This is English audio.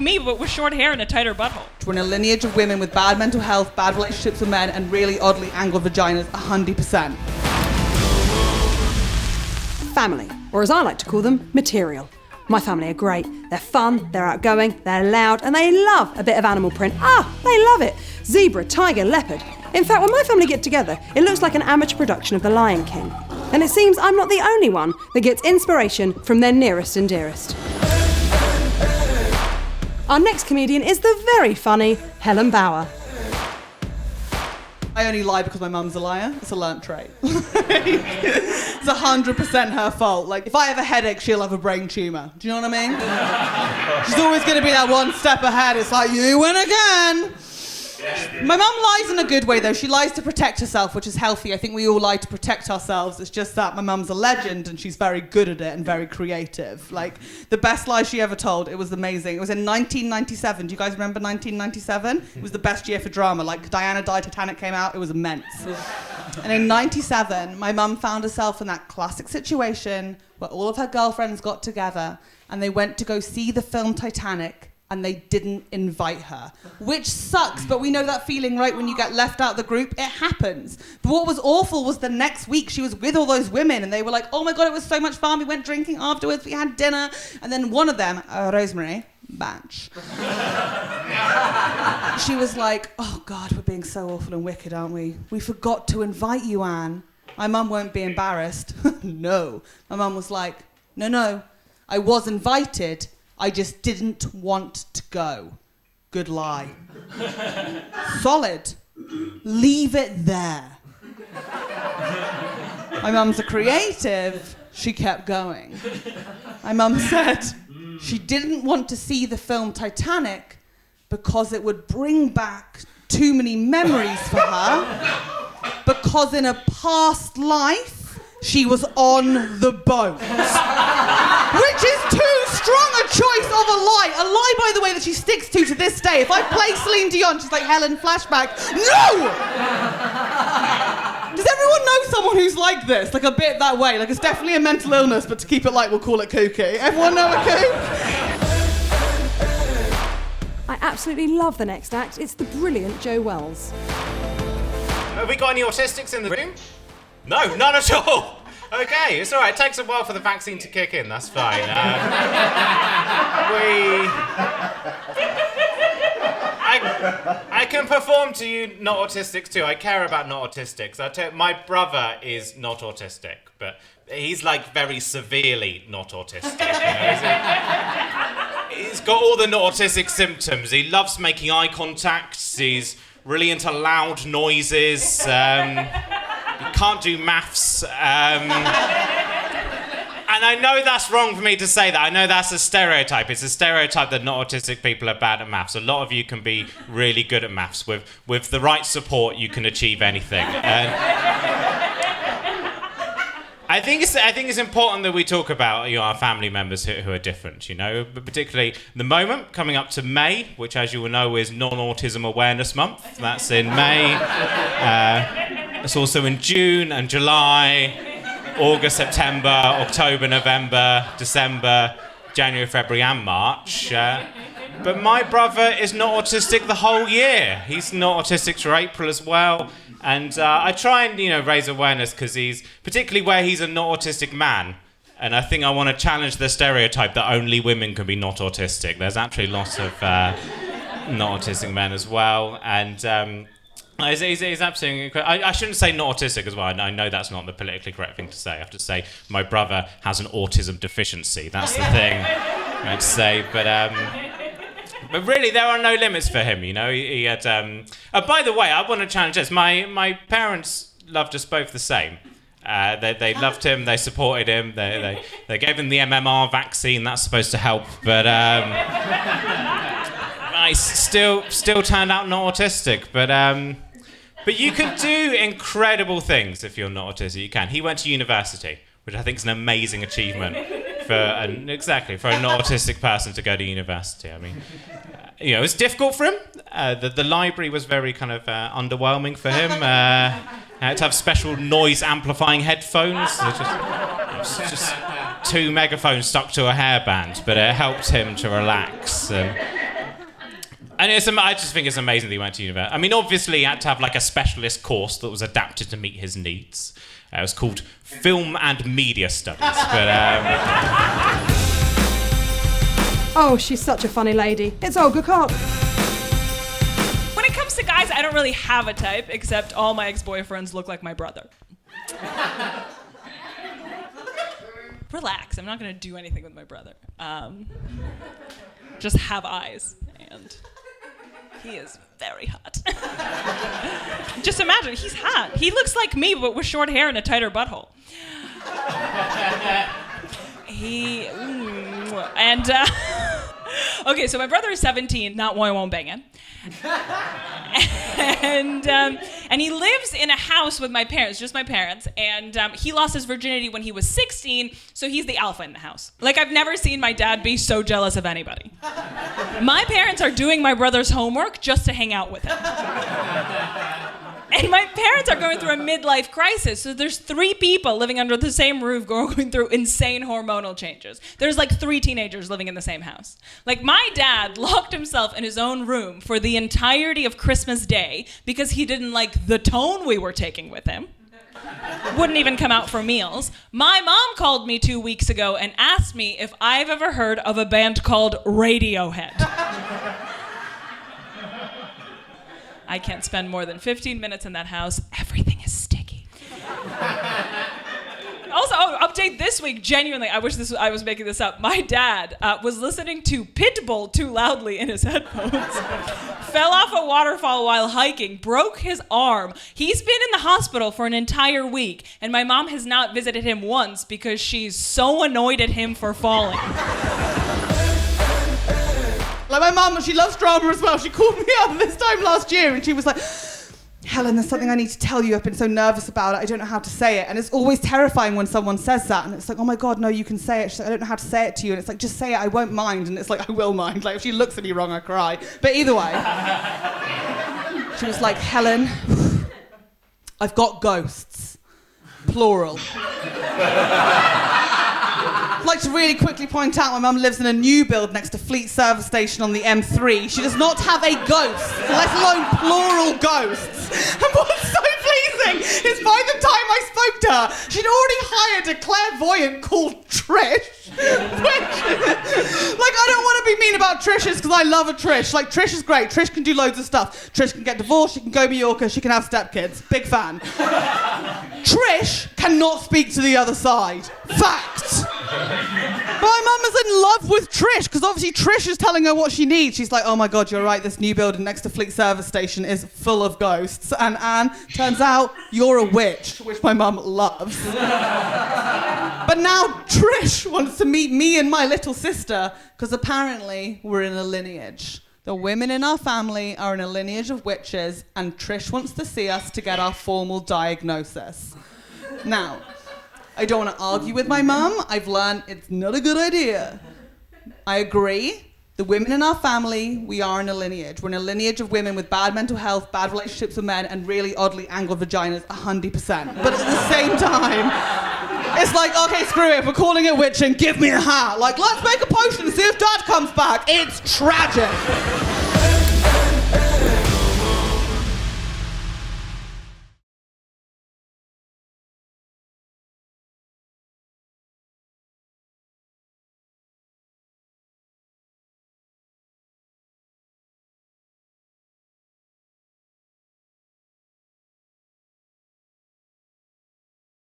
me, but with short hair and a tighter butthole. We're in a lineage of women with bad mental health, bad relationships with men, and really oddly angled vaginas, 100%. Family, or as I like to call them, material. My family are great. They're fun, they're outgoing, they're loud, and they love a bit of animal print. They love it. Zebra, tiger, leopard. In fact, when my family get together, it looks like an amateur production of The Lion King. And it seems I'm not the only one that gets inspiration from their nearest and dearest. Our next comedian is the very funny Helen Bauer. I only lie because my mum's a liar. It's a learnt trait. It's 100% her fault. Like, if I have a headache, she'll have a brain tumour. Do you know what I mean? She's always going to be that one step ahead. It's like, you win again. My mum lies in a good way, though. She lies to protect herself, which is healthy. I think we all lie to protect ourselves. It's just that my mum's a legend and she's very good at it and very creative. Like, the best lie she ever told, it was amazing. It was in 1997. Do you guys remember 1997? It was the best year for drama. Like, Diana died, Titanic came out. It was immense. And in 97, my mum found herself in that classic situation where all of her girlfriends got together and they went to go see the film Titanic, and they didn't invite her, which sucks, but we know that feeling, right, when you get left out of the group. It happens. But what was awful was the next week she was with all those women, and they were like, oh my God, it was so much fun. We went drinking afterwards, we had dinner. And then one of them, Rosemary Batch, she was like, oh God, we're being so awful and wicked, aren't we? We forgot to invite you, Anne. My mum won't be embarrassed. No. My mum was like, no, I was invited. I just didn't want to go. Good lie. Solid. Leave it there. My mum's a creative. She kept going. My mum said she didn't want to see the film Titanic because it would bring back too many memories for her, because in a past life, she was on the boat. Which is too strong a choice of a lie. A lie, by the way, that she sticks to this day. If I play Celine Dion, she's like, Helen, flashback. No! Does everyone know someone who's like this? Like a bit that way? Like, it's definitely a mental illness, but to keep it light, we'll call it kooky. Everyone know a kook? I absolutely love the next act. It's the brilliant Joe Wells. Have we got any autistics in the room? No, none at all. Okay, it's all right. It takes a while for the vaccine to kick in. That's fine. I can perform to you not autistics too. I care about not autistics. My brother is not autistic, but he's like very severely not autistic. You know? He's got all the not autistic symptoms. He loves making eye contact. He's really into loud noises. He can't do maths. And I know that's wrong for me to say that. I know that's a stereotype. It's a stereotype that not autistic people are bad at maths. A lot of you can be really good at maths. With the right support, you can achieve anything. I think it's important that we talk about our family members who are different, but particularly the moment coming up to May, which, as you will know, is Non-Autism Awareness Month. That's in May. It's also in June and July, August, September, October, November, December, January, February and March. But my brother is not autistic the whole year. He's not autistic through April as well. And I try and, raise awareness because particularly where he's a not autistic man. And I think I want to challenge the stereotype that only women can be not autistic. There's actually lots of not autistic men as well. And he's absolutely incredible. I shouldn't say not autistic as well. I know that's not the politically correct thing to say. I have to say my brother has an autism deficiency. That's the thing I'd say. But really, there are no limits for him, He had... by the way, I want to challenge this. My parents loved us both the same. They loved him, they supported him, they gave him the MMR vaccine, that's supposed to help, but I still turned out not autistic, but you can do incredible things if you're not autistic. You can. He went to university, which I think is an amazing achievement for a not autistic person to go to university. I mean, it was difficult for him. The library was very kind of underwhelming for him. Had to have special noise amplifying headphones. Just two megaphones stuck to a hairband, but it helped him to relax. And I just think it's amazing that he went to university. I mean, obviously he had to have like a specialist course that was adapted to meet his needs. It was called Film and Media Studies. But Oh, she's such a funny lady. It's Olga Koch. When it comes to guys, I don't really have a type, except all my ex-boyfriends look like my brother. Relax, I'm not gonna do anything with my brother. Just have eyes, and he is very hot. Just imagine, he's hot. He looks like me, but with short hair and a tighter butthole. Okay, so my brother is 17, not one I won't bang him. And he lives in a house with my parents, just my parents, and he lost his virginity when he was 16, so he's the alpha in the house. Like, I've never seen my dad be so jealous of anybody. My parents are doing my brother's homework just to hang out with him. And my parents are going through a midlife crisis, so there's 3 people living under the same roof going through insane hormonal changes. There's like 3 teenagers living in the same house. Like, my dad locked himself in his own room for the entirety of Christmas Day because he didn't like the tone we were taking with him. Wouldn't even come out for meals. My mom called me 2 weeks ago and asked me if I've ever heard of a band called Radiohead. I can't spend more than 15 minutes in that house. Everything is sticky. Also, update this week, genuinely, I was making this up. My dad was listening to Pitbull too loudly in his headphones. Fell off a waterfall while hiking, broke his arm. He's been in the hospital for an entire week, and my mom has not visited him once because she's so annoyed at him for falling. Like, my mum, she loves drama as well. She called me up this time last year and she was like, Helen, there's something I need to tell you. I've been so nervous about it. I don't know how to say it. And it's always terrifying when someone says that. And it's like, oh my God, no, you can say it. She's like, I don't know how to say it to you. And it's like, just say it, I won't mind. And it's like, I will mind. Like, if she looks at me wrong, I cry. But either way, she was like, Helen, I've got ghosts. Plural. I'd like to really quickly point out my mum lives in a new build next to Fleet service station on the M3. She does not have a ghost, let alone plural ghosts. And what's so pleasing is by the time I spoke to her, she'd already hired a clairvoyant called Trish. Which, like, I don't want to be mean about Trish's because I love a Trish. Like, Trish is great. Trish can do loads of stuff. Trish can get divorced, she can go Mallorca, she can have stepkids. Big fan. Trish cannot speak to the other side. Fact. But my mum is in love with Trish, because obviously Trish is telling her what she needs. She's like, oh my God, you're right, this new building next to Fleet service station is full of ghosts. And Anne, turns out you're a witch, which my mum loves. But now Trish wants to meet me and my little sister, because apparently we're in a lineage. The women in our family are in a lineage of witches, and Trish wants to see us to get our formal diagnosis. Now, I don't want to argue with my mum. I've learned it's not a good idea. I agree. The women in our family, we are in a lineage. We're in a lineage of women with bad mental health, bad relationships with men, and really oddly angled vaginas, 100%. But at the same time, it's like, okay, screw it. If we're calling it witching, give me a hat. Like, let's make a potion and see if Dad comes back. It's tragic.